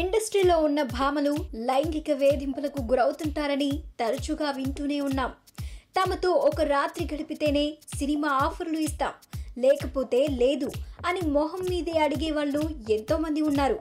ఇండస్ట్రీలో ఉన్న భామలు లైంగిక వేధింపులకు గురవుతుంటారని తరచుగా వింటూనే ఉన్నాం. తమతో ఒక రాత్రి గడిపితేనే సినిమా ఆఫర్లు ఇస్తాం, లేకపోతే లేదు అని మొహం మీదే అడిగేవాళ్ళు ఎంతో మంది ఉన్నారు.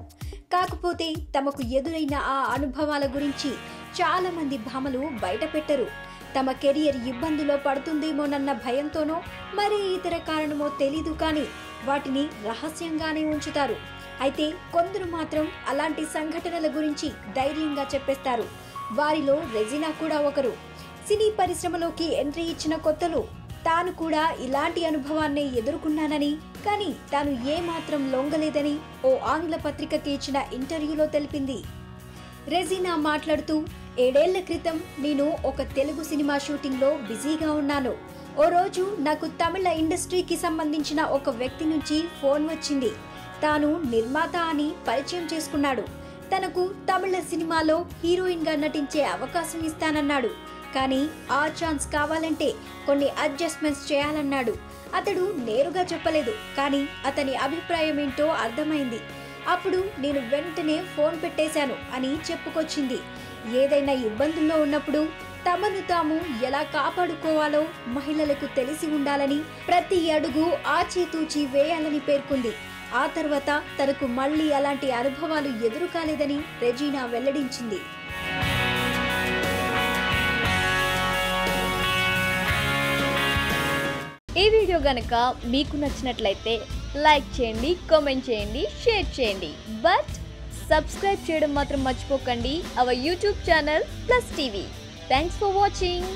కాకపోతే తమకు ఎదురైన ఆ అనుభవాల గురించి చాలా మంది భామలు బయట పెట్టరు. తమ కెరియర్ ఇబ్బందులో పడుతుందేమోనన్న భయంతోనో మరే ఇతర కారణమో తెలీదు, కానీ వాటిని రహస్యంగానే ఉంచుతారు. అయితే కొందరు మాత్రం అలాంటి సంఘటనల గురించి ధైర్యంగా చెప్పేస్తారు. వారిలో రెజినా కూడా ఒకరు. సినీ పరిశ్రమలోకి ఎంట్రీ ఇచ్చిన కొత్తలో తాను కూడా ఇలాంటి అనుభవాన్ని ఎదుర్కొన్నానని, కానీ తాను ఏమాత్రం లొంగలేదని ఓ ఆంగ్ల పత్రికకి ఇచ్చిన ఇంటర్వ్యూలో తెలిపింది. రెజినా మాట్లాడుతూ, 7 ఏళ్ల క్రితం నేను ఒక తెలుగు సినిమా షూటింగ్లో బిజీగా ఉన్నాను. ఓ రోజు నాకు తమిళ ఇండస్ట్రీకి సంబంధించిన ఒక వ్యక్తి నుంచి ఫోన్ వచ్చింది. తాను నిర్మాత అని పరిచయం చేసుకున్నాడు. తనకు తమిళ సినిమాలో హీరోయిన్ గా నటించే అవకాశం ఇస్తానన్నాడు. కానీ ఆ ఛాన్స్ కావాలంటే కొన్ని అడ్జస్ట్మెంట్స్ చేయాలన్నాడు. అతడు నేరుగా చెప్పలేదు, కానీ అతని అభిప్రాయం ఏంటో అర్థమైంది. అప్పుడు నేను వెంటనే ఫోన్ పెట్టేశాను అని చెప్పుకొచ్చింది. ఏదైనా ఇబ్బందుల్లో ఉన్నప్పుడు తమను తాము ఎలా కాపాడుకోవాలో మహిళలకు తెలిసి ఉండాలని, ప్రతి అడుగు ఆచితూచి వేయాలని పేర్కొంది. ఆ తర్వాత తనకు మళ్లీ అలాంటి అనుభవాలు ఎదురు కాలేదని రెజినా వెల్లడించింది. ఈ వీడియో గనక మీకు నచ్చినట్లయితే లైక్ చేయండి, కామెంట్ చేయండి, షేర్ చేయండి. బట్ సబ్స్క్రైబ్ చేయడం మాత్రం మర్చిపోకండి our YouTube channel plus TV. Thanks for watching.